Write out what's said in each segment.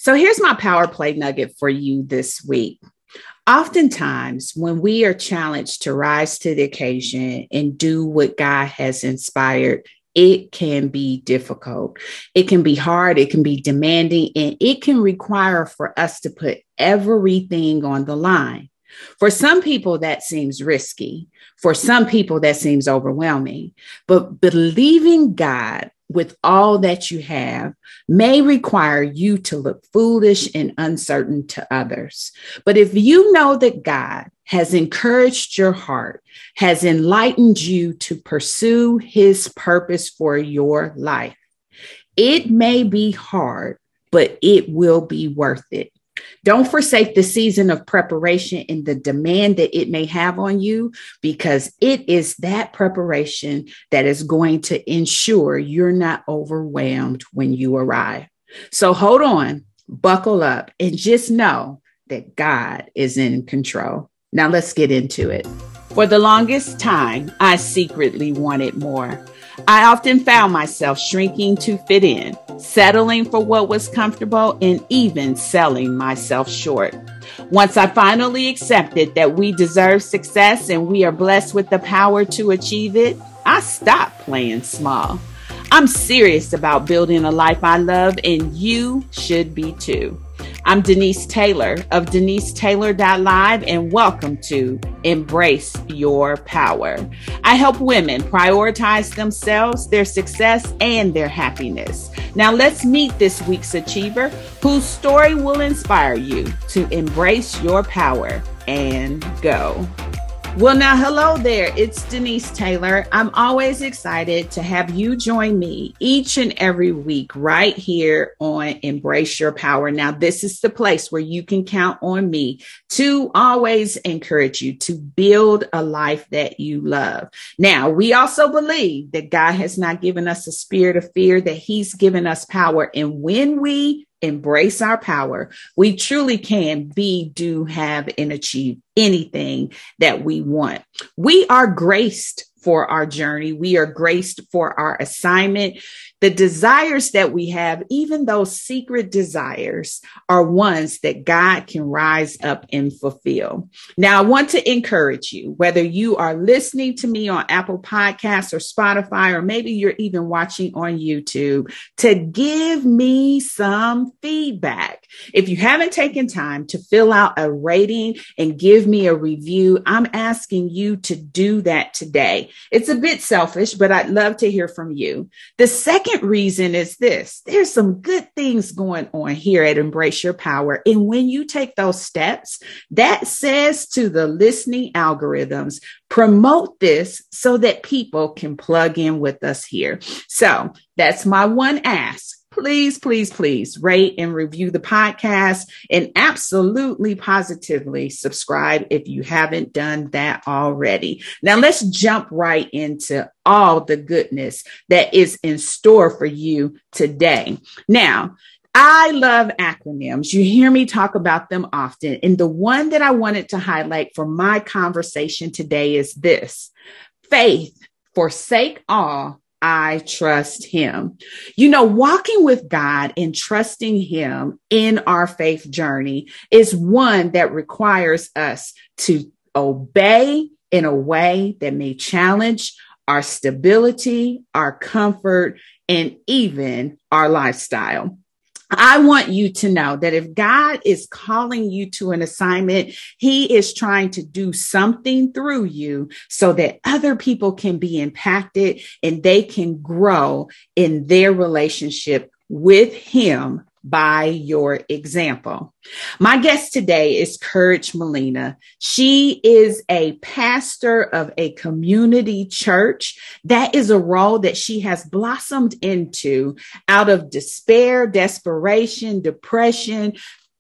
So here's my power play nugget for you this week. Oftentimes, when we are challenged to rise to the occasion and do what God has inspired, it can be difficult. It can be hard. It can be demanding, and it can require for us to put everything on the line. For some people, that seems risky. For some people, that seems overwhelming. But believing God with all that you have may require you to look foolish and uncertain to others. But if you know that God has encouraged your heart, has enlightened you to pursue his purpose for your life, it may be hard, but it will be worth it. Don't forsake the season of preparation and the demand that it may have on you, because it is that preparation that is going to ensure you're not overwhelmed when you arrive. So hold on, buckle up, and just know that God is in control. Now let's get into it. For the longest time, I secretly wanted more. I often found myself shrinking to fit in, settling for what was comfortable, and even selling myself short. Once I finally accepted that we deserve success and we are blessed with the power to achieve it, I stopped playing small. I'm serious about building a life I love, and you should be too. I'm Denise Taylor of DeniseTaylor.live, and welcome to Embrace Your Power. I help women prioritize themselves, their success, and their happiness. Now let's meet this week's achiever, whose story will inspire you to embrace your power and go. Well, now, hello there. It's Denise Taylor. I'm always excited to have you join me each and every week right here on Embrace Your Power. Now, this is the place where you can count on me to always encourage you to build a life that you love. Now, we also believe that God has not given us a spirit of fear, that he's given us power. And when we embrace our power, we truly can be, do, have, and achieve anything that we want. We are graced for our journey. We are graced for our assignment. The desires that we have, even those secret desires, are ones that God can rise up and fulfill. Now, I want to encourage you, whether you are listening to me on Apple Podcasts or Spotify, or maybe you're even watching on YouTube, to give me some feedback. If you haven't taken time to fill out a rating and give me a review, I'm asking you to do that today. It's a bit selfish, but I'd love to hear from you. The second reason is this: there's some good things going on here at Embrace Your Power. And when you take those steps, that says to the listening algorithms, promote this so that people can plug in with us here. So that's my one ask. Please, please, please rate and review the podcast, and absolutely positively subscribe if you haven't done that already. Now let's jump right into all the goodness that is in store for you today. Now, I love acronyms. You hear me talk about them often. And the one that I wanted to highlight for my conversation today is this: faith, forsake all, I trust him. You know, walking with God and trusting him in our faith journey is one that requires us to obey in a way that may challenge our stability, our comfort, and even our lifestyle. I want you to know that if God is calling you to an assignment, he is trying to do something through you so that other people can be impacted and they can grow in their relationship with him by your example. My guest today is Courage Molina. She is a pastor of a community church. That is a role that she has blossomed into out of despair, desperation, depression,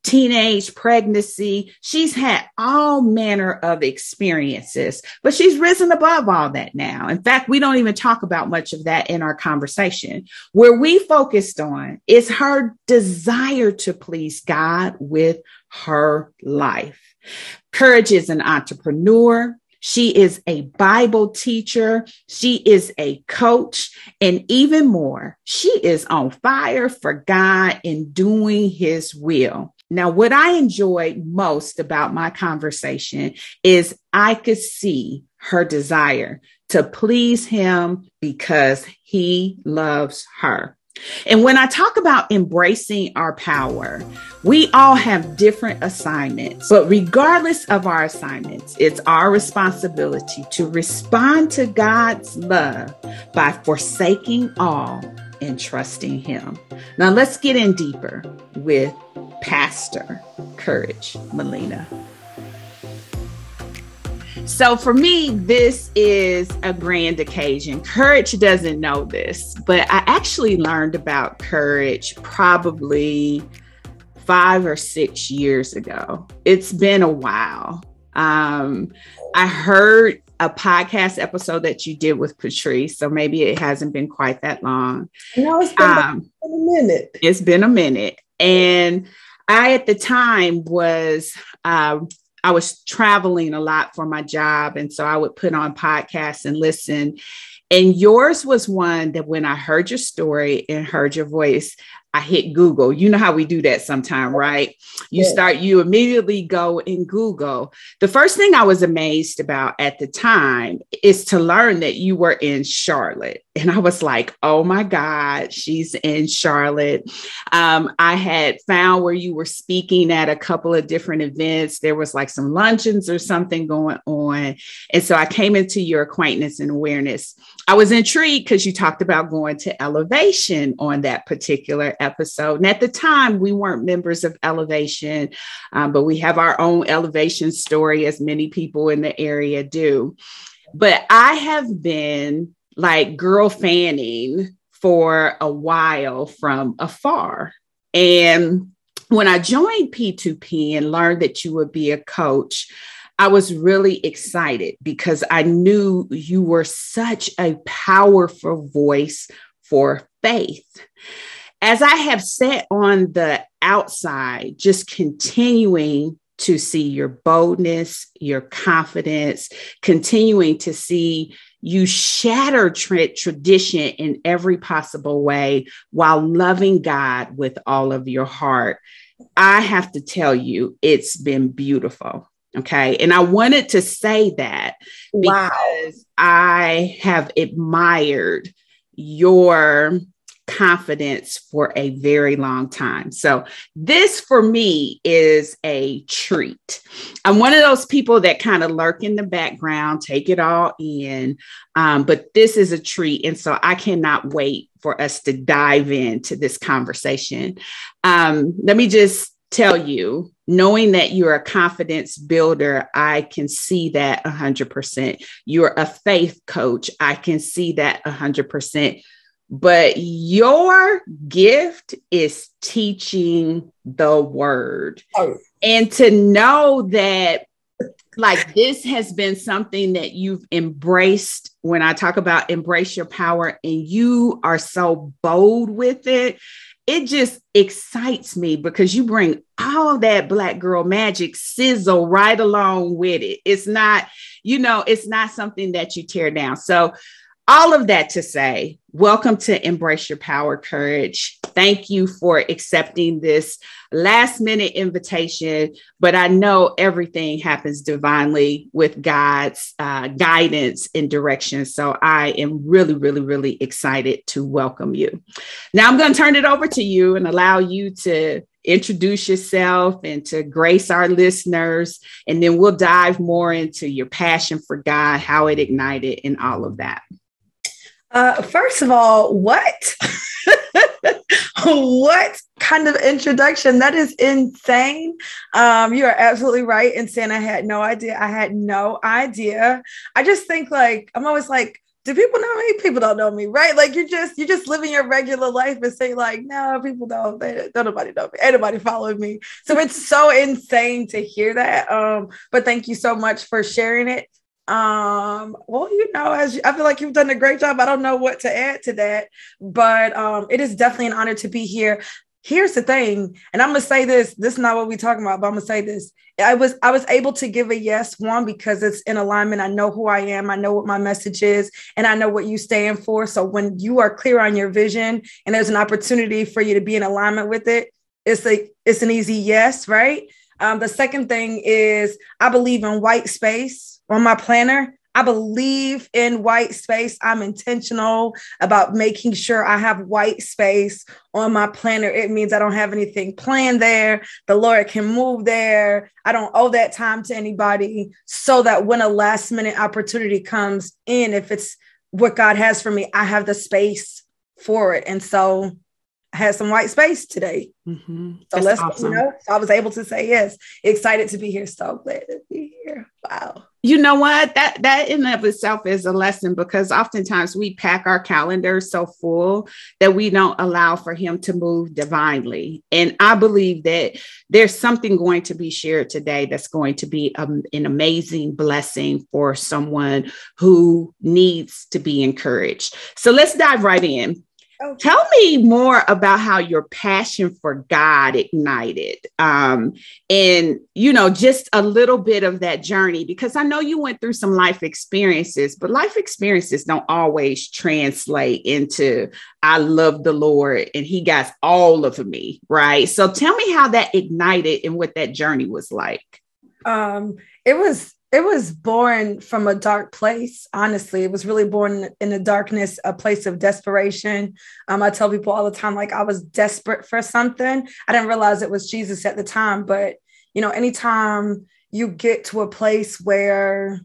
teenage pregnancy. She's had all manner of experiences, but she's risen above all that now. In fact, we don't even talk about much of that in our conversation. Where we focused on is her desire to please God with her life. Courage is an entrepreneur. She is a Bible teacher. She is a coach. And even more, she is on fire for God and doing his will. Now, what I enjoyed most about my conversation is I could see her desire to please him because he loves her. And when I talk about embracing our power, we all have different assignments, but regardless of our assignments, it's our responsibility to respond to God's love by forsaking all and trusting him. Now let's get in deeper with Pastor Courage Molina. So for me, this is a grand occasion. Courage doesn't know this, but I actually learned about Courage probably 5 or 6 years ago. It's been a while. I heard a podcast episode that you did with Patrice, so maybe it hasn't been quite that long. No, it's been a minute. It's been a minute. And I, at the time, I was traveling a lot for my job. And so I would put on podcasts and listen. And yours was one that when I heard your story and heard your voice, I hit Google. You know how we do that sometime, right? You immediately go and Google. The first thing I was amazed about at the time is to learn that you were in Charlotte. And I was like, oh my God, she's in Charlotte. I had found where you were speaking at a couple of different events. There was like some luncheons or something going on. And so I came into your acquaintance and awareness. I was intrigued because you talked about going to Elevation on that particular episode. And at the time, we weren't members of Elevation, but we have our own Elevation story, as many people in the area do. But I have been like girl fanning for a while from afar. And when I joined P2P and learned that you would be a coach, I was really excited because I knew you were such a powerful voice for faith. As I have sat on the outside, just continuing to see your boldness, your confidence, continuing to see you shatter tradition in every possible way while loving God with all of your heart, I have to tell you, it's been beautiful. Okay. And I wanted to say that because I have admired your confidence for a very long time. So this for me is a treat. I'm one of those people that kind of lurk in the background, take it all in. But this is a treat. And so I cannot wait for us to dive into this conversation. Let me just tell you, knowing that you're a confidence builder, I can see that 100%. You're a faith coach. I can see that 100%. But your gift is teaching the word. Oh. And to know that like this has been something that you've embraced. When I talk about embrace your power and you are so bold with it, it just excites me because you bring all that Black girl magic sizzle right along with it. It's not, it's not something that you tear down. So all of that to say, welcome to Embrace Your Power, Courage. Thank you for accepting this last minute invitation, but I know everything happens divinely with God's guidance and direction. So I am really, really, really excited to welcome you. Now I'm going to turn it over to you and allow you to introduce yourself and to grace our listeners. And then we'll dive more into your passion for God, how it ignited and all of that. First of all, what? What kind of introduction? That is insane. You are absolutely right in saying I had no idea. I just think I'm always like, do people know me? People don't know me, right? Like you're just living your regular life and say like, no, people don't. Don't nobody know me. Ain't nobody following me. So it's so insane to hear that. But thank you so much for sharing it. Well, as I feel like you've done a great job. I don't know what to add to that, but it is definitely an honor to be here. here's the thing, and I'm gonna say this is not what we're talking about, but I'm gonna say this. I was able to give a yes, one, because it's in alignment. I know who I am, I know what my message is, and I know what you stand for. So when you are clear on your vision and there's an opportunity for you to be in alignment with it, it's an easy yes, right? The second thing is I believe in white space on my planner. I believe in white space. I'm intentional about making sure I have white space on my planner. It means I don't have anything planned there. The Lord can move there. I don't owe that time to anybody, so that when a last minute opportunity comes in, if it's what God has for me, I have the space for it. And so I had some white space today. Mm-hmm. So That's let's, awesome. so I was able to say yes. Excited to be here. So glad to be here. Wow. You know what? That in and of itself is a lesson, because oftentimes we pack our calendars so full that we don't allow for him to move divinely. And I believe that there's something going to be shared today that's going to be an amazing blessing for someone who needs to be encouraged. So let's dive right in. Okay. Tell me more about how your passion for God ignited, and, just a little bit of that journey, because I know you went through some life experiences, but life experiences don't always translate into, I love the Lord and he got all of me, right? So tell me how that ignited and what that journey was like. It was born from a dark place. Honestly, it was really born in the darkness, a place of desperation. I tell people all the time, like, I was desperate for something. I didn't realize it was Jesus at the time, but anytime you get to a place where,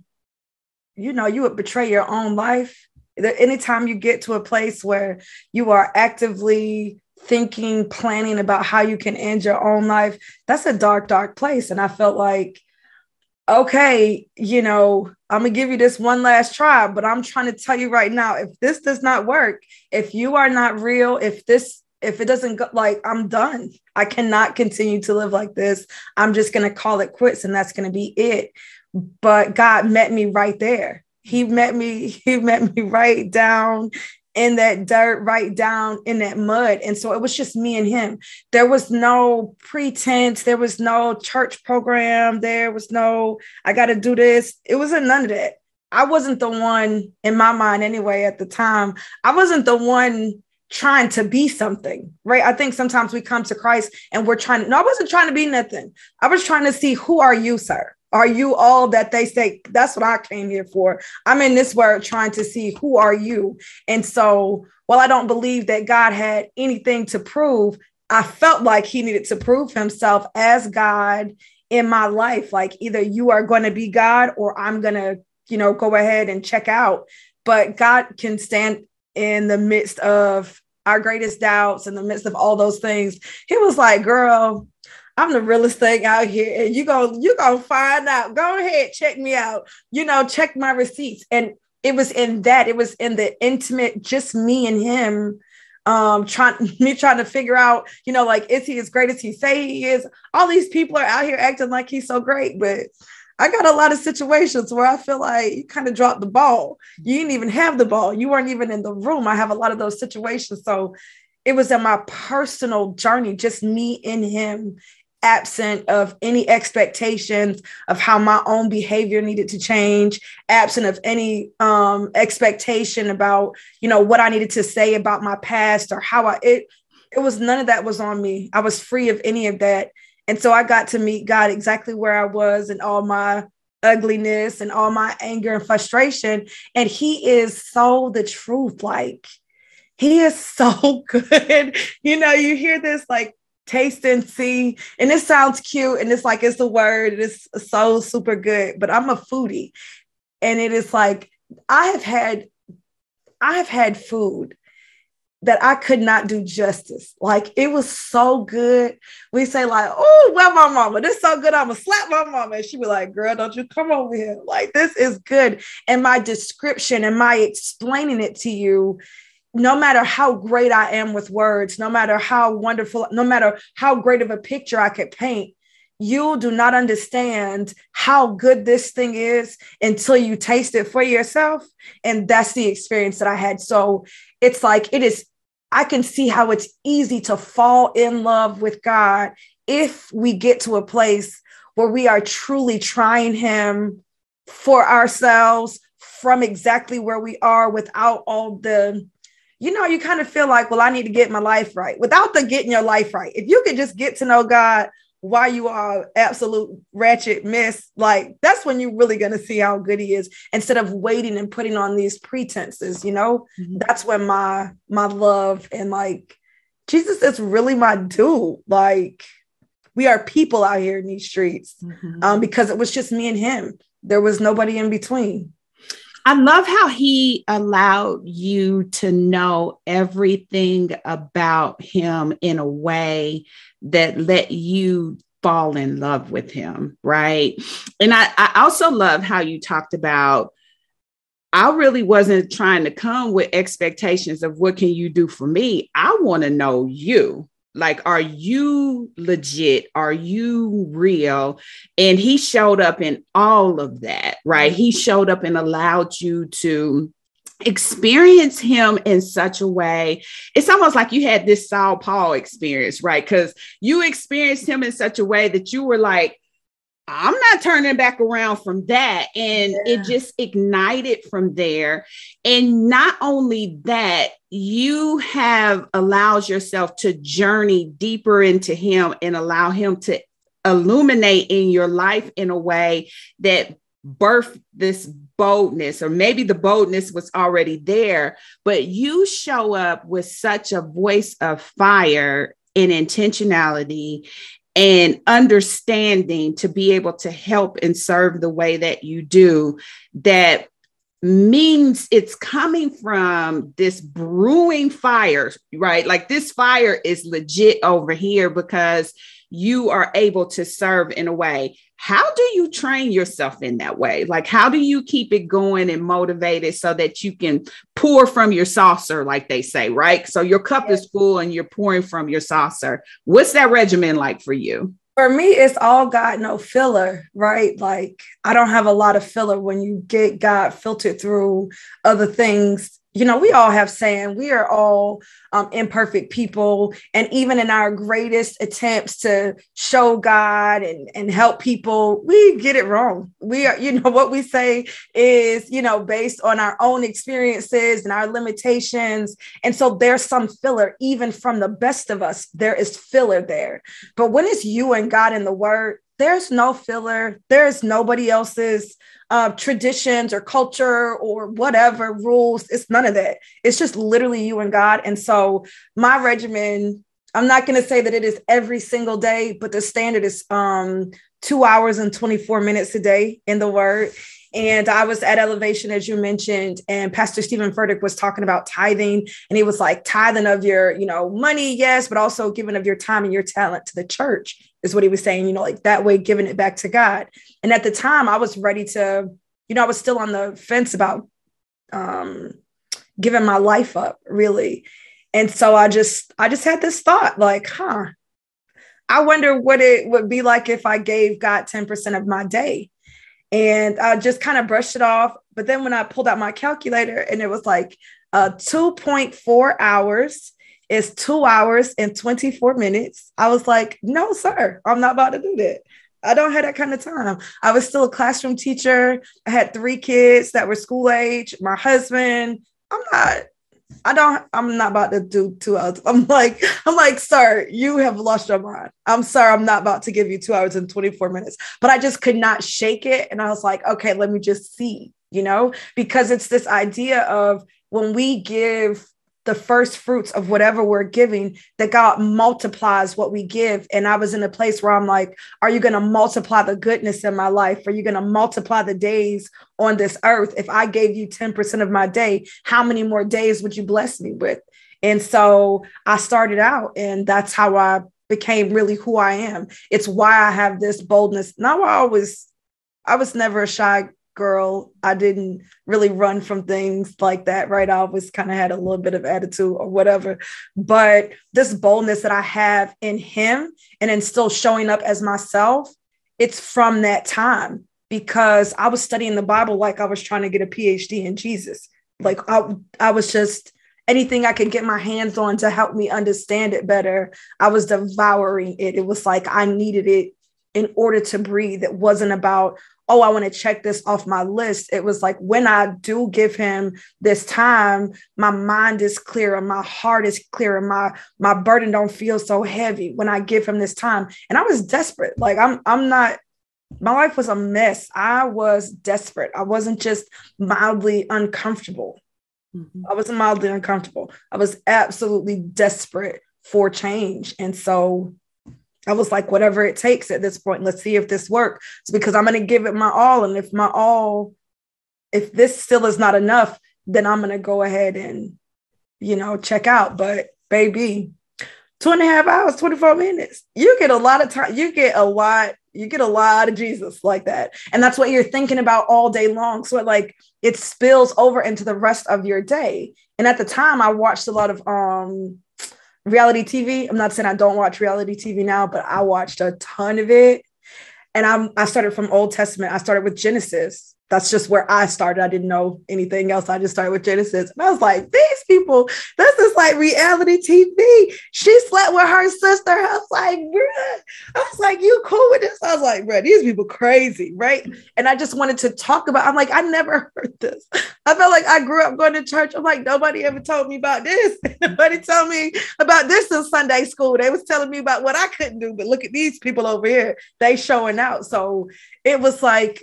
you would betray your own life. Anytime you get to a place where you are actively thinking, planning about how you can end your own life, that's a dark, dark place. And I felt like, okay, I'm going to give you this one last try, but I'm trying to tell you right now, if this does not work, if you are not real, if it doesn't go, like, I'm done. I cannot continue to live like this. I'm just going to call it quits, and that's going to be it. But God met me right there. He met me right down in that dirt, right down in that mud. And so it was just me and him. There was no pretense. There was no church program. There was no, I got to do this. It wasn't none of that. I wasn't the one, in my mind anyway, at the time, I wasn't the one trying to be something, right? I think sometimes we come to Christ and I wasn't trying to be nothing. I was trying to see, who are you, sir? Are you all that they say? That's what I came here for. I'm in this word trying to see, who are you? And so, while I don't believe that God had anything to prove, I felt like he needed to prove himself as God in my life. Like, either you are going to be God or I'm going to, go ahead and check out. But God can stand in the midst of our greatest doubts, in the midst of all those things. He was like, girl, I'm the realest thing out here. And you gonna find out. Go ahead, check me out. Check my receipts. And it was in the intimate, just me and him, trying to figure out, like, is he as great as he say he is? All these people are out here acting like he's so great, but I got a lot of situations where I feel like you kind of dropped the ball. You didn't even have the ball. You weren't even in the room. I have a lot of those situations. So it was in my personal journey, just me and him, absent of any expectations of how my own behavior needed to change, absent of any expectation about, what I needed to say about my past or how it was, none of that was on me. I was free of any of that. And so I got to meet God exactly where I was, and all my ugliness and all my anger and frustration. And he is so the truth. Like, he is so good. You hear this, like, taste and see, and it sounds cute, and it's like, it's the word, it's so super good, but I'm a foodie, and it is like, I have had food that I could not do justice. Like, it was so good. We say, like, oh, well, my mama, this is so good, I'm gonna slap my mama, and she be like, girl, don't you come over here, like, this is good. And my description and my explaining it to you, no matter how great I am with words, no matter how wonderful, no matter how great of a picture I could paint, you do not understand how good this thing is until you taste it for yourself. And that's the experience that I had. So it's like, it is I can see how it's easy to fall in love with God if we get to a place where we are truly trying him for ourselves from exactly where we are, without all the, you kind of feel like, well, I need to get my life right, without the getting your life right. If you could just get to know God while you are absolute ratchet mess, like that's when you're really going to see how good he is, instead of waiting and putting on these pretenses. That's when my love and like Jesus is really my dude. Like, we are people out here in these streets, because it was just me and him. There was nobody in between. I love how he allowed you to know everything about him in a way that let you fall in love with him, right? And I also love how you talked about, I really wasn't trying to come with expectations of what can you do for me. I want to know you. Like, are you legit? Are you real? And he showed up in all of that, right? He showed up and allowed you to experience him in such a way. It's almost like you had this Saul Paul experience, right? Because you experienced him in such a way that you were like, I'm not turning back around from that. And it just ignited from there. And not only that, you have allowed yourself to journey deeper into him and allow him to illuminate in your life in a way that birthed this boldness, or maybe the boldness was already there, but you show up with such a voice of fire and intentionality and understanding to be able to help and serve the way that you do, that means it's coming from this brewing fire, right? Like, this fire is legit over here because you are able to serve in a way. How do you train yourself in that way? Like, how do you keep it going and motivated so that you can pour from your saucer, like they say, right? So your cup is full and you're pouring from your saucer. What's that regimen like for you? For me, it's all God, no filler, right? Like, I don't have a lot of filler when you get God filtered through other things. We all have saying, we are all imperfect people. And even in our greatest attempts to show God and help people, we get it wrong. We are, what we say is, based on our own experiences and our limitations. And so there's some filler, even from the best of us, there is filler there. But when it's you and God in the word, there's no filler. There's nobody else's traditions or culture or whatever rules. It's none of that. It's just literally you and God. And so my regimen, I'm not going to say that it is every single day, but the standard is 2 hours and 24 minutes a day in the word. And I was at Elevation, as you mentioned, and Pastor Stephen Furtick was talking about tithing. And he was like, tithing of your, money, yes, but also giving of your time and your talent to the church is what he was saying, like that way, giving it back to God. And at the time I was ready to, I was still on the fence about giving my life up, really. And so I just had this thought like, I wonder what it would be like if I gave God 10% of my day. And I just kind of brushed it off. But then when I pulled out my calculator and it was like 2.4 hours is 2 hours and 24 minutes. I was like, no, sir, I'm not about to do that. I don't have that kind of time. I was still a classroom teacher. I had 3 kids that were school age, my husband. I'm not about to do 2 hours. I'm like, sir, you have lost your mind. I'm sorry. I'm not about to give you 2 hours and 24 minutes, but I just could not shake it. And I was like, okay, let me just see, because it's this idea of when we give the first fruits of whatever we're giving, that God multiplies what we give. And I was in a place where I'm like, are you going to multiply the goodness in my life? Are you going to multiply the days on this earth? If I gave you 10% of my day, how many more days would you bless me with? And so I started out, and that's how I became really who I am. It's why I have this boldness. Now I was never a shy girl. I didn't really run from things like that, right? I always kind of had a little bit of attitude or whatever, but this boldness that I have in him and then still showing up as myself, it's from that time, because I was studying the Bible like I was trying to get a PhD in Jesus. Like I was just anything I could get my hands on to help me understand it better, I was devouring it. It was like I needed it in order to breathe. It wasn't about, oh, I want to check this off my list. It was like, when I do give him this time, my mind is clearer, my heart is clearer, my burden don't feel so heavy when I give him this time. And I was desperate. Like I'm not, my life was a mess. I was desperate. I wasn't just mildly uncomfortable. Mm-hmm. I wasn't mildly uncomfortable. I was absolutely desperate for change. And so I was like, whatever it takes at this point, let's see if this works. It's because I'm going to give it my all. And if this still is not enough, then I'm going to go ahead and, check out. But baby, 2.5 hours, 24 minutes, you get a lot of time. You get a lot of Jesus like that. And that's what you're thinking about all day long. So it spills over into the rest of your day. And at the time I watched a lot of, reality TV. I'm not saying I don't watch reality TV now, but I watched a ton of it. And I started from Old Testament. I started with Genesis. That's just where I started. I didn't know anything else. I just started with Genesis. And I was like, these people, this is like reality TV. She slept with her sister. I was like, bruh. I was like, you cool with this? I was like, bruh, these people crazy, right? And I just wanted to talk about, I'm like, I never heard this. I felt like I grew up going to church. I'm like, nobody ever told me about this. Nobody told me about this in Sunday school. They was telling me about what I couldn't do. But look at these people over here. They showing out. So it was like,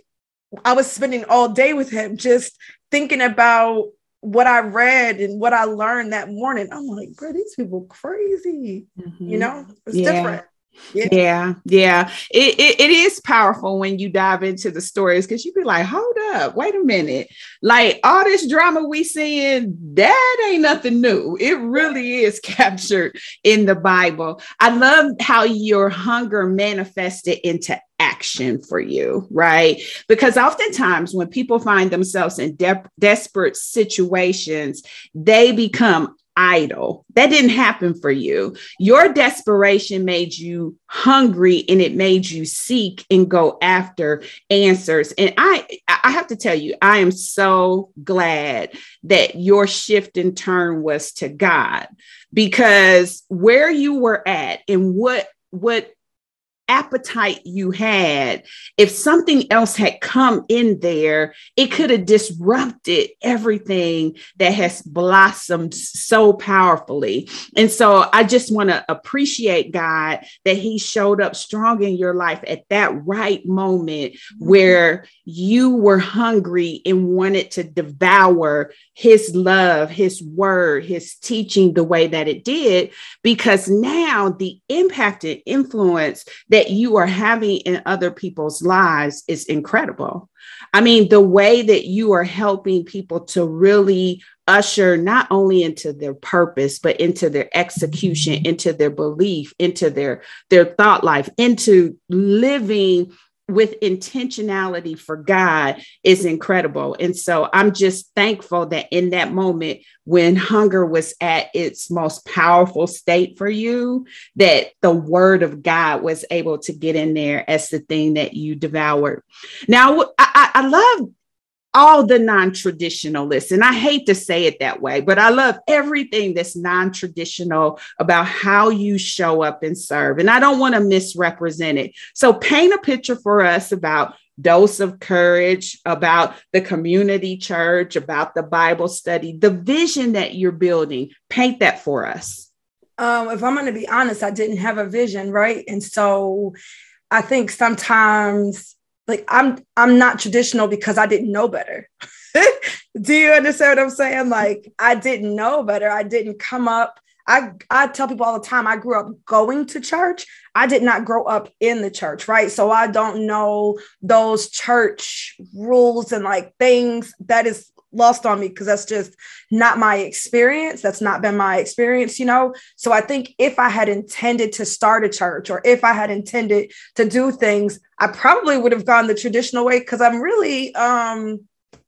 I was spending all day with him, just thinking about what I read and what I learned that morning. I'm like, bro, these people crazy. Mm-hmm. It's different. Yeah. It is powerful when you dive into the stories, because you be like, hold up, wait a minute. Like all this drama we seeing, that ain't nothing new. It really is captured in the Bible. I love how your hunger manifested into action for you, right? Because oftentimes when people find themselves in desperate situations, they become idle. That didn't happen for you. Your desperation made you hungry, and it made you seek and go after answers. And I have to tell you, I am so glad that your shift in turn was to God, because where you were at and what appetite you had, if something else had come in there, it could have disrupted everything that has blossomed so powerfully. And so I just want to appreciate God that he showed up strong in your life at that right moment where you were hungry and wanted to devour his love, his word, his teaching the way that it did, because now the impact and influence that you are having in other people's lives is incredible. I mean, the way that you are helping people to really usher not only into their purpose, but into their execution, into their belief, into their thought life, into living with intentionality for God is incredible. And so I'm just thankful that in that moment when hunger was at its most powerful state for you, that the word of God was able to get in there as the thing that you devoured. Now, I love all the non-traditionalists, and I hate to say it that way, but I love everything that's non-traditional about how you show up and serve. And I don't want to misrepresent it. So paint a picture for us about Dose of Courage, about the community church, about the Bible study, the vision that you're building. Paint that for us. If I'm going to be honest, I didn't have a vision, right? And so I think sometimes like I'm not traditional because I didn't know better. Do you understand what I'm saying? Like I didn't know better. I didn't come up. I tell people all the time, I grew up going to church. I did not grow up in the church, right? So I don't know those church rules and like things. That is lost on me because that's just not my experience. That's not been my experience, So I think if I had intended to start a church or if I had intended to do things, I probably would have gone the traditional way because I'm really, I'm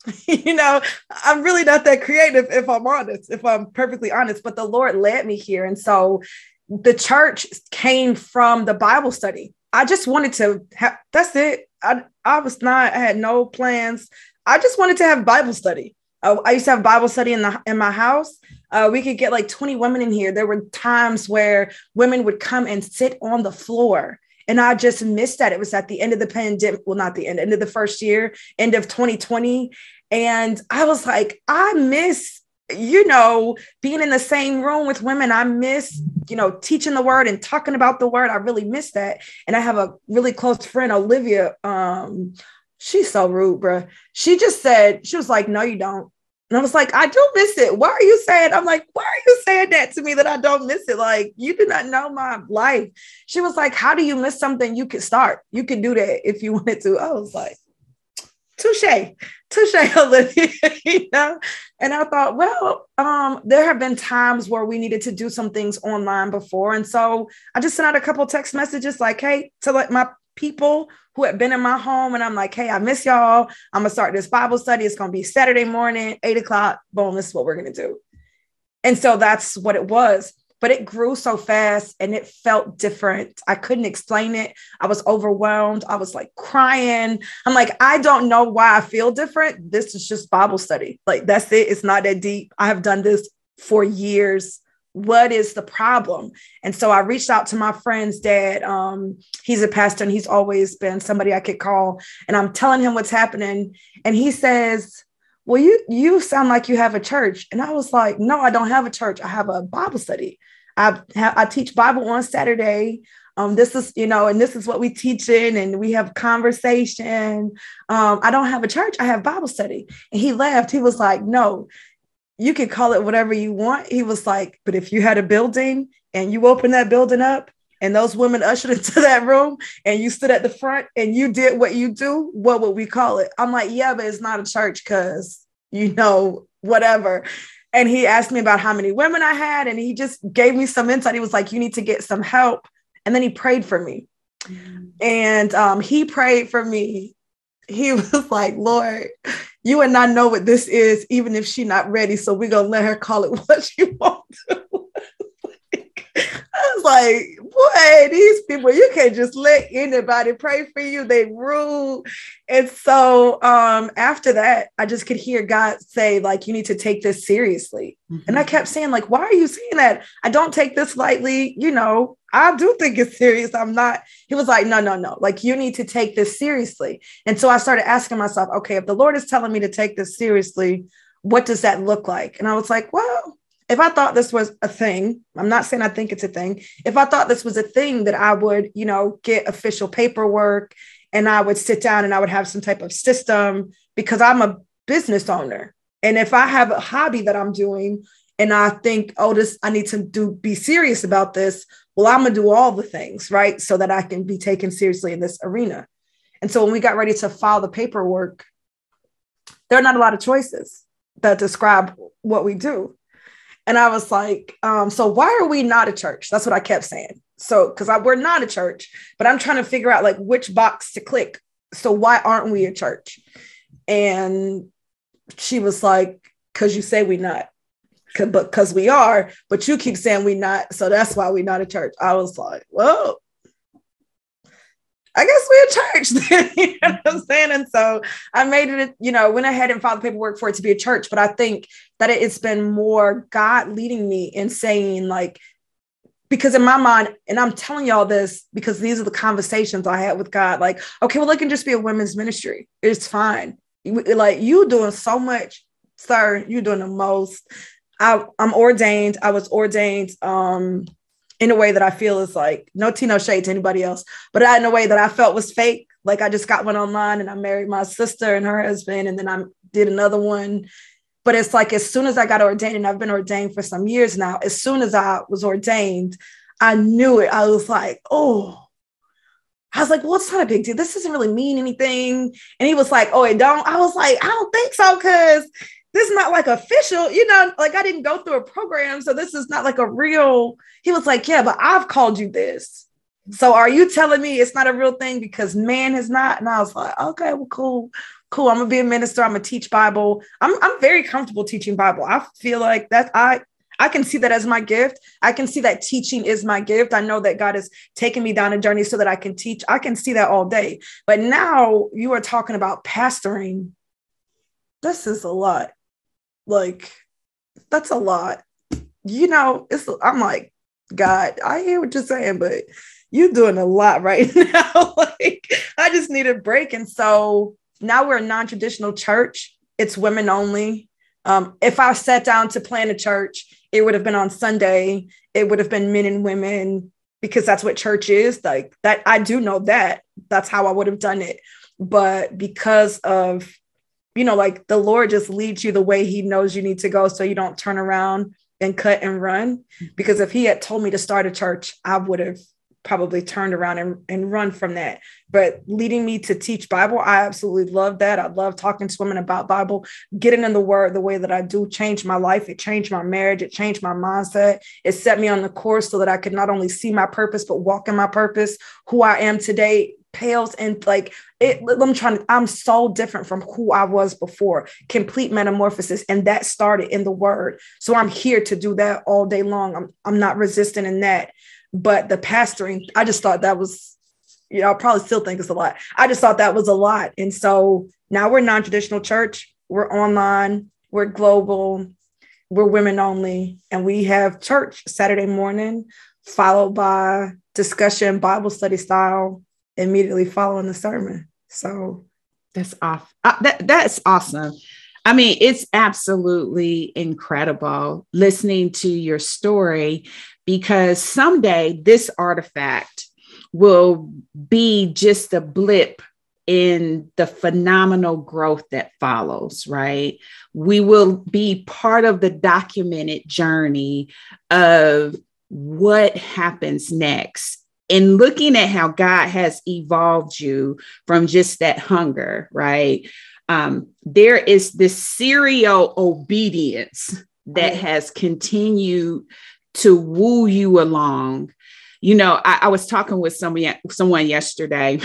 really not that creative if I'm honest, if I'm perfectly honest, but the Lord led me here. And so the church came from the Bible study. I just wanted to that's it. I had no plans. I just wanted to have Bible study. I used to have Bible study in my house. We could get like 20 women in here. There were times where women would come and sit on the floor. And I just missed that. It was at the end of the pandemic. Well, not the end of the first year, end of 2020. And I was like, I miss, being in the same room with women. I miss, teaching the word and talking about the word. I really miss that. And I have a really close friend, Olivia. She's so rude, bro. She was like, no, you don't. And I was like, I do miss it. Why are you saying? I'm like, why are you saying that to me that I don't miss it? Like, you do not know my life. She was like, how do you miss something you could start? You could do that if you wanted to. I was like, touche, Olivia, And I thought, well, there have been times where we needed to do some things online before. And so I just sent out a couple of text messages like, hey, to like my people who had been in my home. And I'm like, hey, I miss y'all. I'm going to start this Bible study. It's going to be Saturday morning, 8:00. Boom, this is what we're going to do. And so that's what it was. But it grew so fast and it felt different. I couldn't explain it. I was overwhelmed. I was like crying. I'm like, I don't know why I feel different. This is just Bible study. Like, that's it. It's not that deep. I have done this for years. What is the problem? And so I reached out to my friend's dad. He's a pastor and he's always been somebody I could call. And I'm telling him what's happening. And he says, well, you sound like you have a church. And I was like, no, I don't have a church. I have a Bible study. I teach Bible on Saturday. This is, and this is what we teach in, and we have conversation. I don't have a church. I have Bible study. And he laughed. He was like, no, you can call it whatever you want. He was like, but if you had a building and you opened that building up and those women ushered into that room and you stood at the front and you did what you do, what would we call it? I'm like, yeah, but it's not a church because, whatever. And he asked me about how many women I had, and he just gave me some insight. He was like, you need to get some help. And then he prayed for me. And he prayed for me. He was like, Lord, you and I know what this is, even if she's not ready. So we're going to let her call it what she wants to. I was like, boy, these people, you can't just let anybody pray for you. They rude. And so after that, I just could hear God say, like, you need to take this seriously. Mm-hmm. And I kept saying, like, why are you saying that? I don't take this lightly. I do think it's serious. I'm not. He was like, no. Like, you need to take this seriously. And so I started asking myself, okay, if the Lord is telling me to take this seriously, what does that look like? And I was like, well, if I thought this was a thing, I'm not saying I think it's a thing. If I thought this was a thing, that I would, get official paperwork and I would sit down and I would have some type of system, because I'm a business owner. And if I have a hobby that I'm doing and I think, I need to be serious about this, well, I'm going to do all the things, right? So that I can be taken seriously in this arena. And so when we got ready to file the paperwork, there are not a lot of choices that describe what we do. And I was like, so why are we not a church? That's what I kept saying. So, because we're not a church, but I'm trying to figure out like which box to click. So why aren't we a church? And she was like, because you say we not, because we are, but you keep saying we not. So that's why we're not a church. I was like, well, I guess we're a church then, you know what I'm saying? And so I made it, went ahead and filed the paperwork for it to be a church. But I think that it's been more God leading me and saying, like, because in my mind, and I'm telling y'all this because these are the conversations I had with God, like, okay, well, it can just be a women's ministry. It's fine. Like, you doing so much, sir. You're doing the most. I'm ordained. I was ordained, in a way that I feel is like, no tea, no shade to anybody else, but in a way that I felt was fake. Like, I just got one online and I married my sister and her husband, and then I did another one. But it's like, as soon as I got ordained, and I've been ordained for some years now, as soon as I was ordained, I knew it. I was like, well, it's not a big deal. This doesn't really mean anything. And he was like, oh, it don't. I was like, I don't think so, because this is not like official, like I didn't go through a program. So this is not like a real, he was like, yeah, but I've called you this. So are you telling me it's not a real thing because man is not? And I was like, okay, well, cool. I'm going to be a minister. I'm going to teach Bible. I'm very comfortable teaching Bible. I feel like that I can see that as my gift. I can see that teaching is my gift. I know that God has taken me down a journey so that I can teach. I can see that all day. But now you are talking about pastoring. This is a lot. Like, that's a lot. I'm like, God, I hear what you're saying, but you're doing a lot right now. Like, I just need a break. And so now we're a non-traditional church. It's women only. If I sat down to plan a church, it would have been on Sunday. It would have been men and women, because that's what church is. Like that, I do know that. That's how I would have done it. But because of, like the Lord just leads you the way he knows you need to go, so you don't turn around and cut and run. Because if he had told me to start a church, I would have probably turned around and run from that. But leading me to teach Bible, I absolutely love that. I love talking to women about Bible. Getting in the word the way that I do changed my life. It changed my marriage. It changed my mindset. It set me on the course so that I could not only see my purpose, but walk in my purpose. Who I am today pales and like it. I'm so different from who I was before. Complete metamorphosis. And that started in the word. So I'm here to do that all day long. I'm not resistant in that. But the pastoring, I just thought that was, I probably still think it's a lot. I just thought that was a lot. And so now we're non-traditional church. We're online. We're global. We're women only. And we have church Saturday morning, followed by discussion, Bible study style, immediately following the sermon. So that's off. That's awesome. I mean, it's absolutely incredible listening to your story, because someday this artifact will be just a blip in the phenomenal growth that follows, right? We will be part of the documented journey of what happens next. And looking at how God has evolved you from just that hunger, right? There is this serial obedience that has continued to woo you along. I was talking with someone yesterday,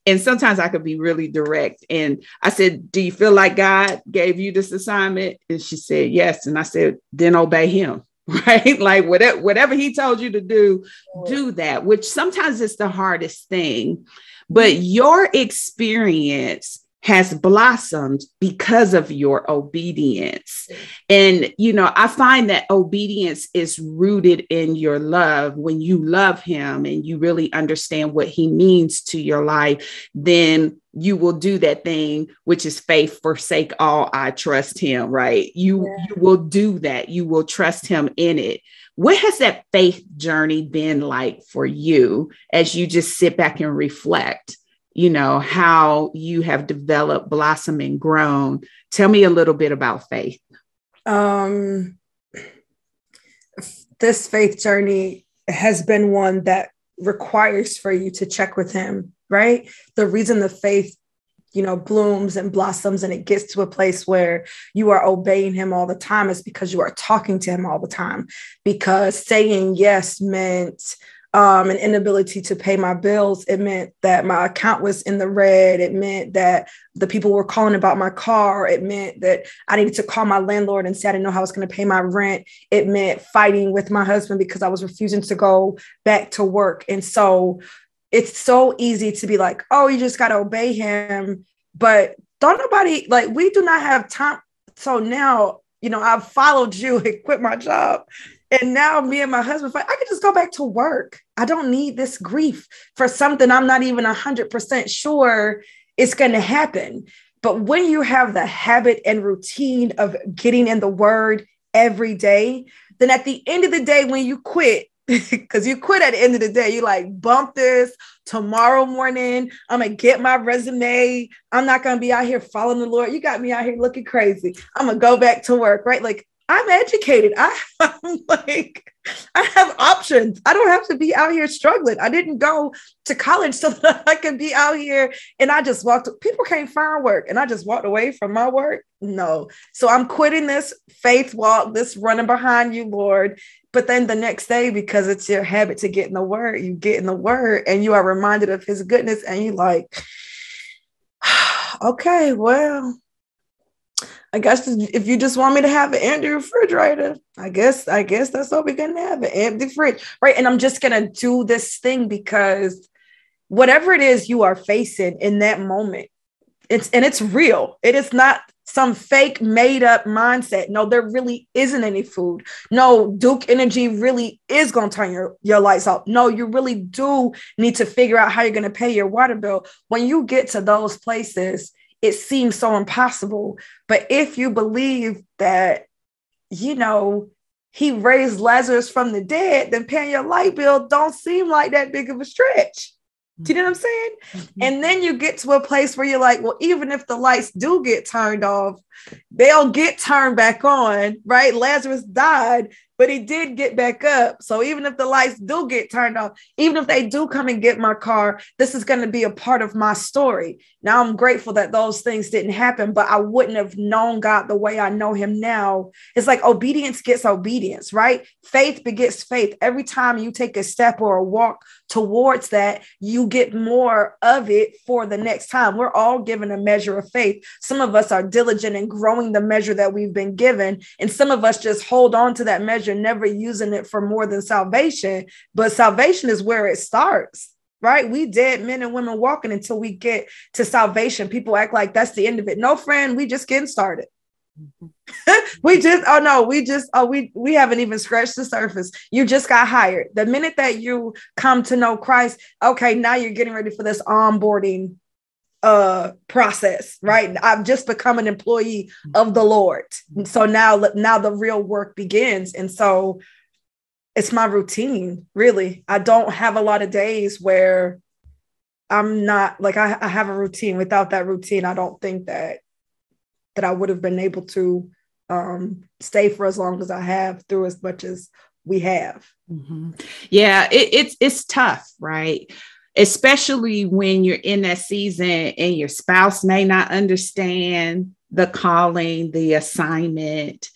and sometimes I could be really direct. And I said, do you feel like God gave you this assignment? And she said, yes. And I said, then obey him, right? Like whatever he told you to do that, which sometimes is the hardest thing. But your experience has blossomed because of your obedience. And, I find that obedience is rooted in your love. When you love him and you really understand what he means to your life, then you will do that thing, which is faith, forsake all, I trust him, right? You will do that. You will trust him in it. What has that faith journey been like for you as you just sit back and reflect? How you have developed, blossomed, and grown. Tell me a little bit about faith. This faith journey has been one that requires for you to check with him, right? The reason the faith, blooms and blossoms and it gets to a place where you are obeying him all the time is because you are talking to him all the time. Because saying yes meant an inability to pay my bills. It meant that my account was in the red. It meant that the people were calling about my car. It meant that I needed to call my landlord and say I didn't know how I was going to pay my rent. It meant fighting with my husband because I was refusing to go back to work. And so it's so easy to be like, oh, you just got to obey him. But don't nobody, like, we do not have time. So now, I've followed you and quit my job. And now me and my husband fight. I can just go back to work. I don't need this grief for something I'm not even 100% sure it's going to happen. But when you have the habit and routine of getting in the word every day, then at the end of the day, when you quit, because you quit at the end of the day, you like, bump this tomorrow morning. I'm going to get my resume. I'm not going to be out here following the Lord. You got me out here looking crazy. I'm going to go back to work, right? Like, I'm educated. I'm like, I have options. I don't have to be out here struggling. I didn't go to college so that I can be out here. And I just people can't find work. And I just walked away from my work. No. So I'm quitting this faith walk, this running behind you, Lord. But then the next day, because it's your habit to get in the word, you get in the word and you are reminded of his goodness. And you like, okay, well, I guess if you just want me to have an empty refrigerator, I guess that's what we're going to have, an empty fridge, right? And I'm just going to do this thing because whatever it is you are facing in that moment, it's real. It is not some fake made up mindset. No, there really isn't any food. No, Duke Energy really is going to turn your lights off. No, you really do need to figure out how you're going to pay your water bill. When you get to those places, it seems so impossible. But if you believe that, you know, he raised Lazarus from the dead, then paying your light bill don't seem like that big of a stretch. Do you know what I'm saying? Mm-hmm. And then you get to a place where you're like, well, even if the lights do get turned off, they'll get turned back on, right? Lazarus died, but he did get back up. So even if the lights do get turned off, even if they do come and get my car, this is going to be a part of my story. Now I'm grateful that those things didn't happen, but I wouldn't have known God the way I know him now. It's like obedience gets obedience, right? Faith begets faith. Every time you take a step or a walk towards that, you get more of it for the next time. We're all given a measure of faith. Some of us are diligent in growing the measure that we've been given, and some of us just hold on to that measure, never using it for more than salvation. But salvation is where it starts, right? We dead men and women walking until we get to salvation. People act like that's the end of it. No, friend, we just getting started. We haven't even scratched the surface. You just got hired. The minute that you come to know Christ, okay, now you're getting ready for this onboarding process, right? I've just become an employee of the Lord. And so now the real work begins. And so it's my routine, really. I don't have a lot of days where I'm not like, I have a routine. Without that routine, I don't think that I would have been able to stay for as long as I have through as much as we have. Mm-hmm. Yeah, it's tough, right? Especially when you're in that season and your spouse may not understand the calling, the assignment,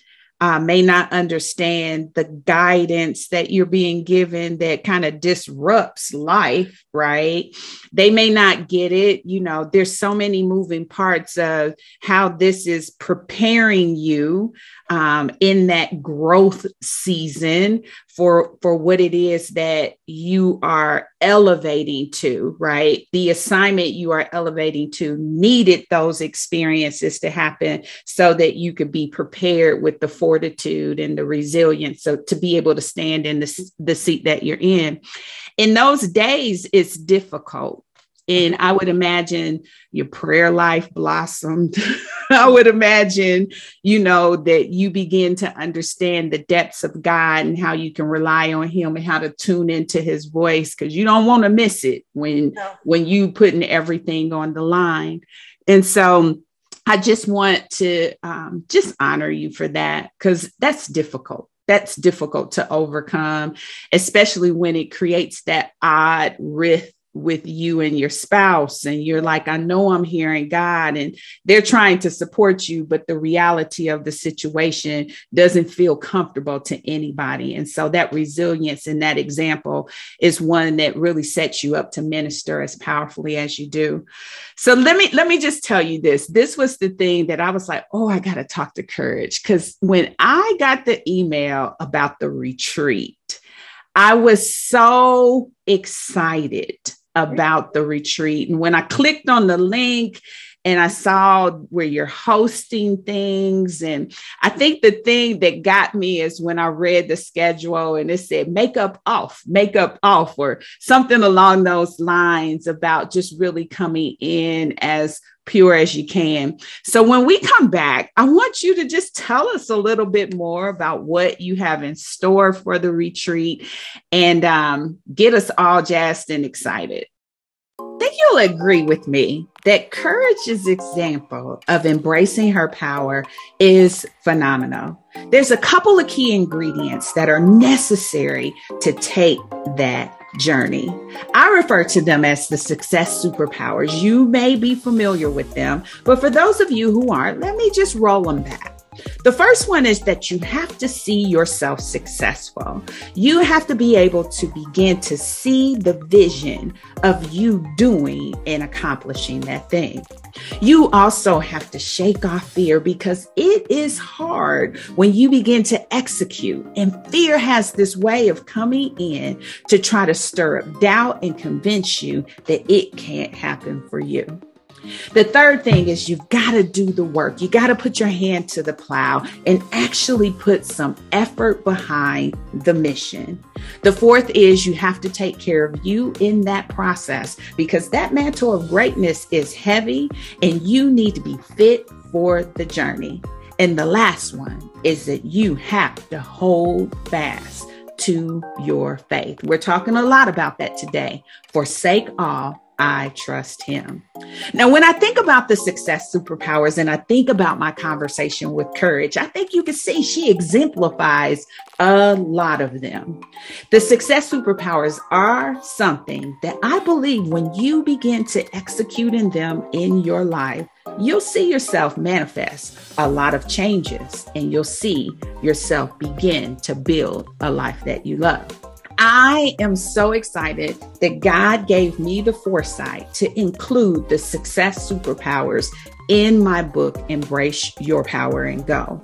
may not understand the guidance that you're being given that kind of disrupts life, right? They may not get it. You know, there's so many moving parts of how this is preparing you in that growth season for what it is that you are elevating to, right? The assignment you are elevating to needed those experiences to happen so that you could be prepared with the fortitude and the resilience so to be able to stand in the seat that you're in. In those days, it's difficult. And I would imagine your prayer life blossomed. I would imagine, that you begin to understand the depths of God and how you can rely on him and how to tune into his voice, because you don't want to miss it when you putting everything on the line. And so I just want to just honor you for that, because that's difficult. That's difficult to overcome, especially when it creates that odd rift with you and your spouse. And you're like, I know I'm hearing God, and they're trying to support you, but the reality of the situation doesn't feel comfortable to anybody. And so that resilience and that example is one that really sets you up to minister as powerfully as you do. So let me just tell you this. This was the thing that I was like, oh, I got to talk to Courage. Because when I got the email about the retreat, I was so excited about the retreat. And when I clicked on the link and I saw where you're hosting things, and I think the thing that got me is when I read the schedule and it said makeup off, or something along those lines about just really coming in as pure as you can. So when we come back, I want you to just tell us a little bit more about what you have in store for the retreat and get us all jazzed and excited. I think you'll agree with me that Courage's example of embracing her power is phenomenal. There's a couple of key ingredients that are necessary to take that journey. I refer to them as the success superpowers. You may be familiar with them, but for those of you who aren't, let me just roll them back. The first one is that you have to see yourself successful. You have to be able to begin to see the vision of you doing and accomplishing that thing. You also have to shake off fear, because it is hard when you begin to execute, and fear has this way of coming in to try to stir up doubt and convince you that it can't happen for you. The third thing is you've got to do the work. You got to put your hand to the plow and actually put some effort behind the mission. The fourth is you have to take care of you in that process, because that mantle of greatness is heavy and you need to be fit for the journey. And the last one is that you have to hold fast to your faith. We're talking a lot about that today. Forsake all, I trust him. Now, when I think about the success superpowers and I think about my conversation with Courage, I think you can see she exemplifies a lot of them. The success superpowers are something that I believe when you begin to execute in them in your life, you'll see yourself manifest a lot of changes and you'll see yourself begin to build a life that you love. I am so excited that God gave me the foresight to include the success superpowers in my book, Embrace Your Power and Go.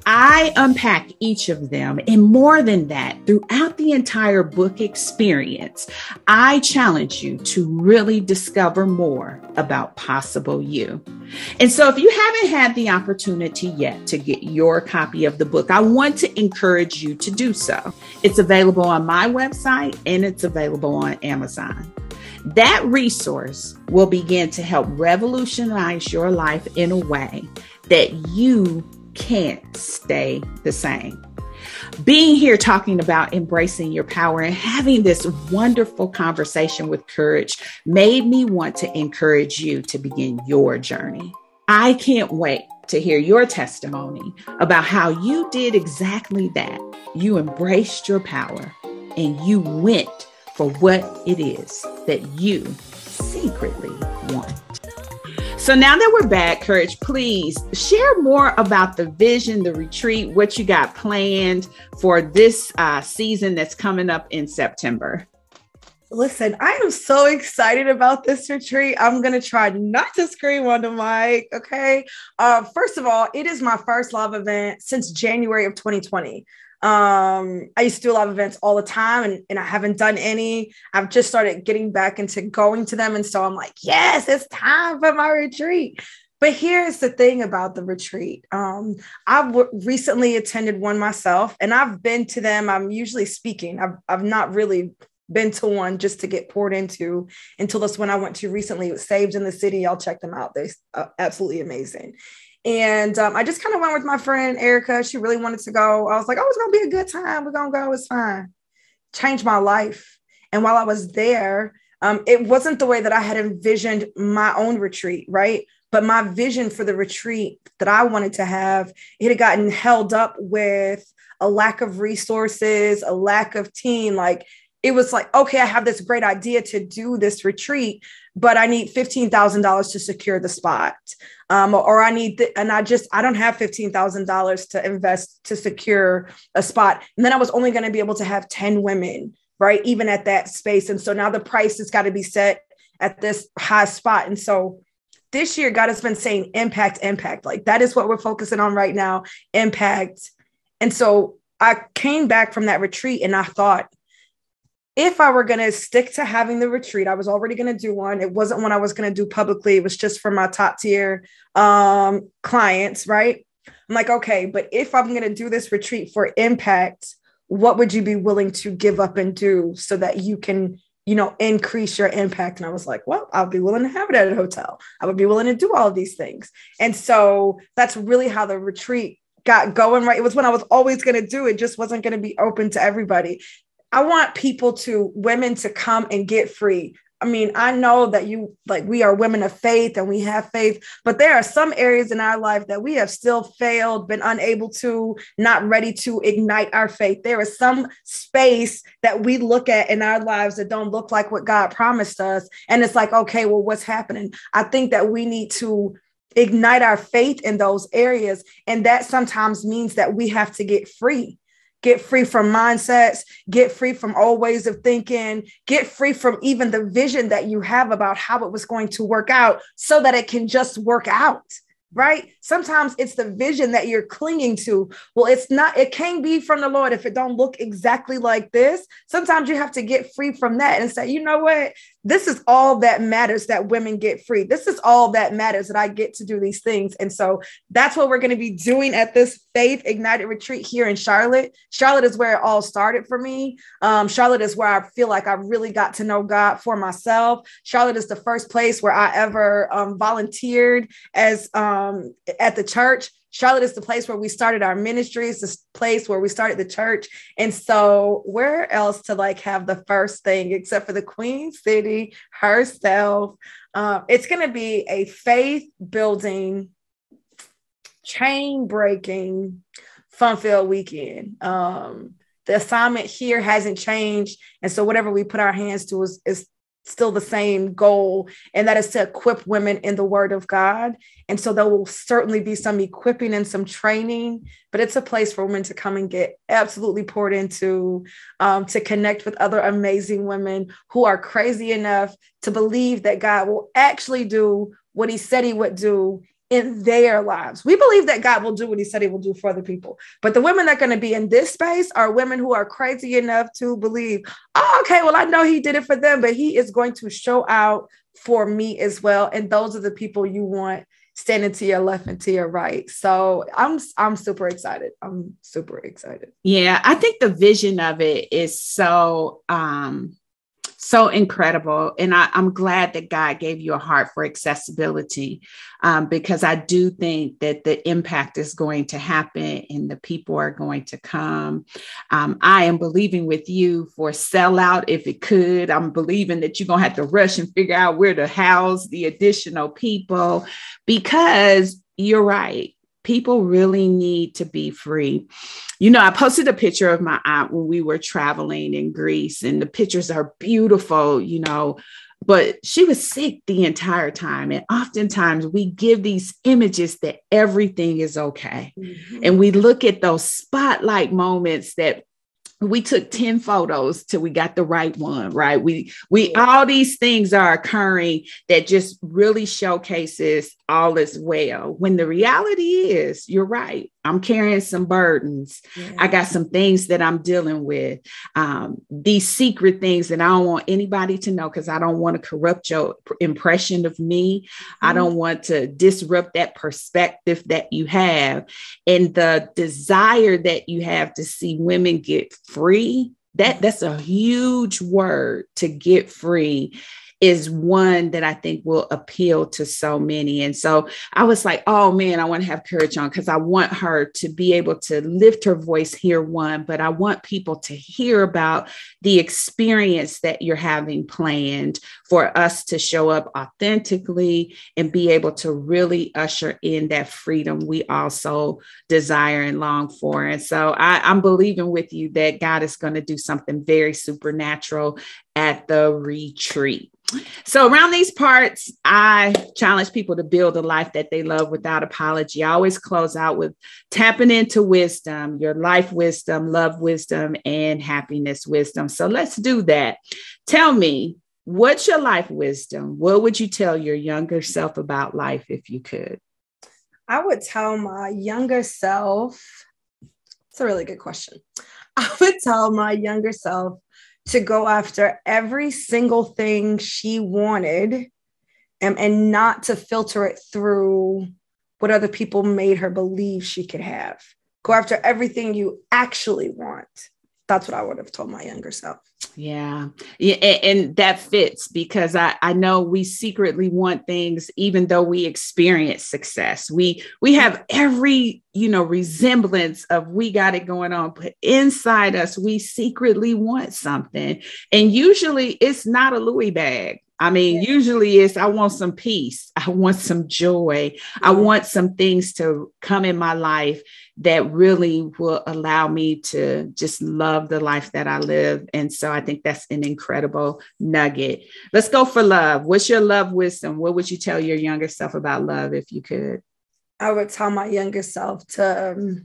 I unpack each of them, and more than that, throughout the entire book experience, I challenge you to really discover more about possible you. And so if you haven't had the opportunity yet to get your copy of the book, I want to encourage you to do so. It's available on my website and it's available on Amazon. That resource will begin to help revolutionize your life in a way that you can't stay the same. Being here talking about embracing your power and having this wonderful conversation with Courage made me want to encourage you to begin your journey. I can't wait to hear your testimony about how you did exactly that. You embraced your power and you went for what it is that you secretly want. So now that we're back, Courage, please share more about the vision, the retreat, what you got planned for this season that's coming up in September. Listen, I am so excited about this retreat. I'm going to try not to scream on the mic. Okay. First of all, it is my first live event since January of 2020. I used to do live events all the time and I haven't done any. I've just started getting back into going to them. And so I'm like, yes, it's time for my retreat. But here's the thing about the retreat. I've recently attended one myself and I've been to them. I'm usually speaking. I've not really been to one just to get poured into until this one I went to recently. It was Saved in the City. Y'all check them out. They're absolutely amazing. And I just kind of went with my friend, Erica. She really wanted to go. I was like, oh, it's going to be a good time. We're going to go. It's fine. Changed my life. And while I was there, it wasn't the way that I had envisioned my own retreat, right? But my vision for the retreat that I wanted to have, it had gotten held up with a lack of resources, a lack of team. Like, it was like, okay, I have this great idea to do this retreat, but I need $15,000 to secure the spot. Or I need, I don't have $15,000 to invest to secure a spot. And then I was only going to be able to have 10 women, right? Even at that space. And so now the price has got to be set at this high spot. And so this year, God has been saying impact. Like that is what we're focusing on right now, impact. And so I came back from that retreat and I thought, if I were going to stick to having the retreat, I was already going to do one. It wasn't one I was going to do publicly. It was just for my top tier clients, right? I'm like, okay, but if I'm going to do this retreat for impact, what would you be willing to give up and do so that you can, increase your impact? And I was like, well, I'll be willing to have it at a hotel. I would be willing to do all of these things. And so that's really how the retreat got going, right? It was when I was always going to do it, just wasn't going to be open to everybody. I want women to come and get free. I mean, I know that we are women of faith and we have faith, but there are some areas in our life that we have still failed, been unable to, not ready to ignite our faith. There is some space that we look at in our lives that don't look like what God promised us. And it's like, okay, well, what's happening? I think that we need to ignite our faith in those areas. And that sometimes means that we have to get free from mindsets, get free from old ways of thinking, get free from even the vision that you have about how it was going to work out so that it can just work out, right? Sometimes it's the vision that you're clinging to. Well, it can't be from the Lord if it don't look exactly like this. Sometimes you have to get free from that and say, you know what? this is all that matters, that women get free. This is all that matters, that I get to do these things. And so that's what we're going to be doing at this Faith Ignited retreat here in Charlotte. Charlotte is where it all started for me. Charlotte is where I feel like I really got to know God for myself. Charlotte is the first place where I ever volunteered as at the church. Charlotte is the place where we started our ministry. It's the place where we started the church. And so where else to like have the first thing except for the Queen City herself? It's going to be a faith building, chain breaking, fun-filled weekend. The assignment here hasn't changed. And so whatever we put our hands to is still the same goal, and that is to equip women in the word of God. And so there will certainly be some equipping and some training, but it's a place for women to come and get absolutely poured into, to connect with other amazing women who are crazy enough to believe that God will actually do what he said he would do in their lives. We believe that God will do what he said he will do for other people. But the women that are going to be in this space are women who are crazy enough to believe, oh, okay, well, I know he did it for them, but he is going to show out for me as well. And those are the people you want standing to your left and to your right. So I'm super excited. I'm super excited. Yeah, I think the vision of it is so incredible. And I'm glad that God gave you a heart for accessibility, because I do think that the impact is going to happen and the people are going to come. I am believing with you for sellout if it could. I'm believing that you're going to have to rush and figure out where to house the additional people, because you're right. People really need to be free. You know, I posted a picture of my aunt when we were traveling in Greece, and the pictures are beautiful, you know, but she was sick the entire time. And oftentimes we give these images that everything is okay. Mm-hmm. And we look at those spotlight moments that we took 10 photos till we got the right one, right? All these things are occurring that just really showcases all is well. When the reality is, you're right. I'm carrying some burdens. Yeah. I got some things that I'm dealing with. These secret things that I don't want anybody to know, because I don't want to corrupt your impression of me. Mm-hmm. I don't want to disrupt that perspective that you have. And the desire that you have to see women get free, that's a huge word, to get free, is one that I think will appeal to so many. And so I was like, oh man, I want to have Courage on, because I want her to be able to lift her voice here, one, but I want people to hear about the experience that you're having planned for us to show up authentically and be able to really usher in that freedom we also desire and long for. And so I'm believing with you that God is going to do something very supernatural at the retreat. So around these parts, I challenge people to build a life that they love without apology. I always close out with tapping into wisdom, your life wisdom, love wisdom, and happiness wisdom. So let's do that. Tell me, what's your life wisdom? What would you tell your younger self about life if you could? I would tell my younger self, it's a really good question. I would tell my younger self to go after every single thing she wanted, and not to filter it through what other people made her believe she could have. Go after everything you actually want. That's what I would have told my younger self. Yeah. And that fits, because I know we secretly want things, even though we experience success. We have every, resemblance of we got it going on, but inside us, we secretly want something. And usually it's not a Louis bag. I mean, usually it's, I want some peace. I want some joy. I want some things to come in my life that really will allow me to just love the life that I live. And so I think that's an incredible nugget. Let's go for love. What's your love wisdom? What would you tell your younger self about love if you could? I would tell my younger self to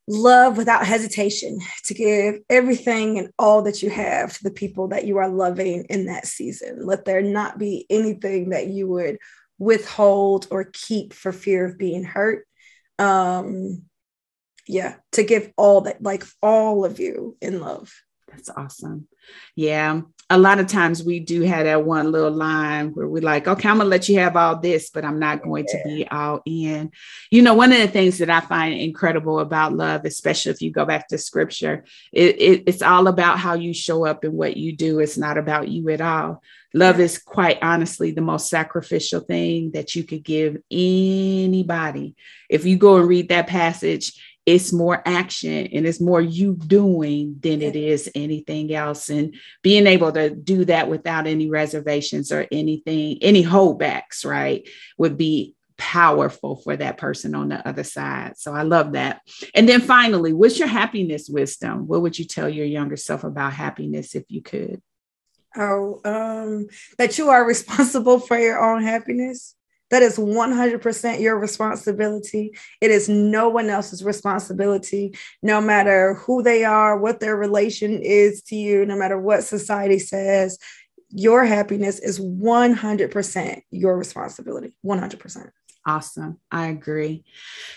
love without hesitation, to give everything and all that you have to the people that you are loving in that season. Let there not be anything that you would withhold or keep for fear of being hurt. To give all that, like all of you in love. That's awesome. Yeah. a lot of times we do have that one little line where we're like, okay, I'm going to let you have all this, but I'm not going to be all in. You know, one of the things that I find incredible about love, especially if you go back to scripture, it's all about how you show up and what you do. It's not about you at all. Love is quite honestly the most sacrificial thing that you could give anybody. If you go and read that passage, it's more action and it's more you doing than it is anything else. And being able to do that without any reservations or anything, any holdbacks, right, would be powerful for that person on the other side. So I love that. And then finally, what's your happiness wisdom? What would you tell your younger self about happiness if you could? That you are responsible for your own happiness. That is 100% your responsibility. It is no one else's responsibility, no matter who they are, what their relation is to you, no matter what society says. Your happiness is 100% your responsibility, 100%. Awesome. I agree.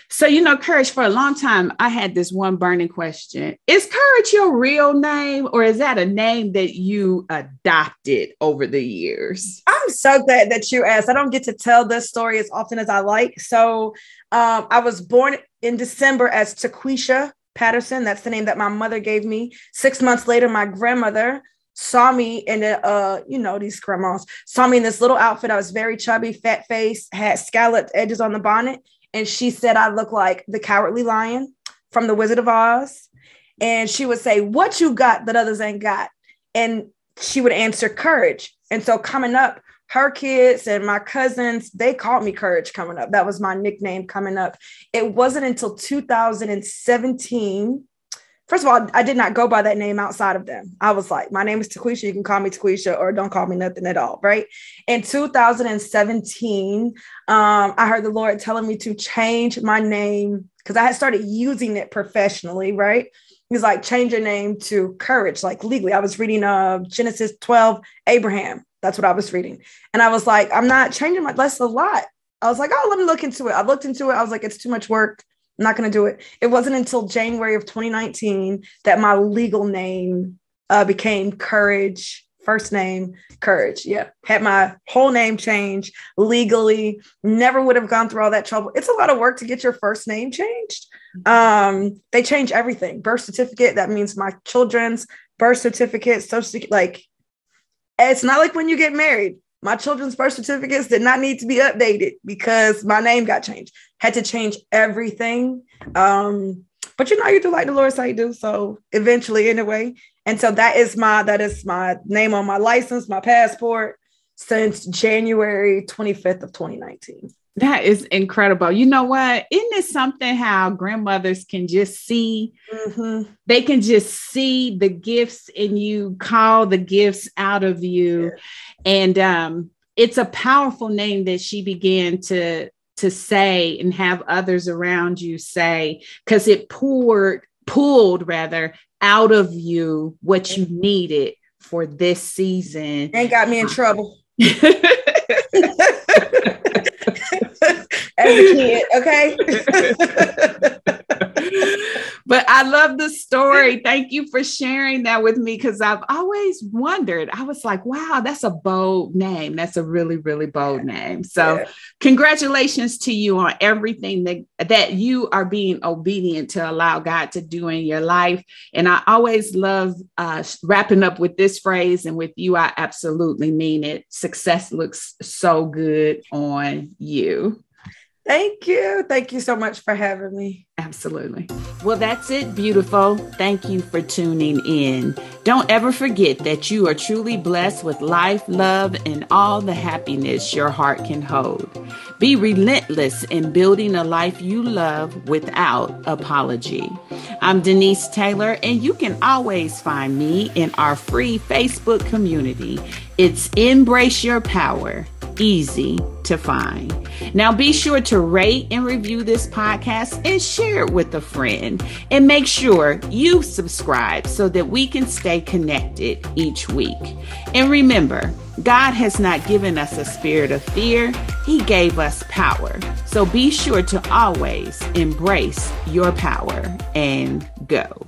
So, you know, Courage, for a long time, I had this one burning question. Is Courage your real name, or is that a name that you adopted over the years? I'm so glad that you asked. I don't get to tell this story as often as I like. So I was born in December as Taquisha Patterson. That's the name that my mother gave me. 6 months later, my grandmother saw me in these grandmas saw me in this little outfit. I was very chubby, fat face, had scalloped edges on the bonnet. And she said I look like the Cowardly Lion from The Wizard of Oz. And she would say, "What you got that others ain't got?" And she would answer, "Courage." And so coming up, her kids and my cousins, they called me Courage coming up. That was my nickname coming up. It wasn't until 2017. First of all, I did not go by that name outside of them. I was like, my name is Taquisha. You can call me Taquisha or don't call me nothing at all, right? In 2017, I heard the Lord telling me to change my name because I had started using it professionally, right? He was like, change your name to Courage, like legally. I was reading Genesis 12, Abraham. That's what I was reading. And I was like, I'm not changing that's a lot. I was like, oh, let me look into it. I looked into it. I was like, it's too much work. I'm not going to do it. It wasn't until January of 2019 that my legal name became Courage. First name, Courage. Yeah. Had my whole name changed legally. Never would have gone through all that trouble. It's a lot of work to get your first name changed. They change everything. Birth certificate. That means my children's birth certificate, social security, like, it's not like when you get married. My children's birth certificates did not need to be updated because my name got changed. Had to change everything. But you know, you do like the Lord say you do. So eventually anyway. And so that is my name on my license, my passport since January 25th of 2019. That is incredible. You know what? Isn't it something how grandmothers can just see, they can just see the gifts in you, call the gifts out of you. Yeah. And it's a powerful name that she began to say and have others around you say, because it pulled out of you what you needed for this season. Ain't got me in trouble. As a kid, okay? But I love the story. Thank you for sharing that with me, because I've always wondered. I was like, wow, that's a bold name. That's a really, really bold name. So congratulations to you on everything that you are being obedient to allow God to do in your life. And I always love wrapping up with this phrase, and with you, I absolutely mean it. Success looks so good on you. Thank you. Thank you so much for having me. Absolutely. Well, that's it, beautiful. Thank you for tuning in. Don't ever forget that you are truly blessed with life, love, and all the happiness your heart can hold. Be relentless in building a life you love without apology. I'm Denise Taylor, and you can always find me in our free Facebook community. It's Embrace Your Power. Easy to find. Now be sure to rate and review this podcast and share it with a friend, and make sure you subscribe so that we can stay connected each week. And remember, God has not given us a spirit of fear. He gave us power. So be sure to always embrace your power and go.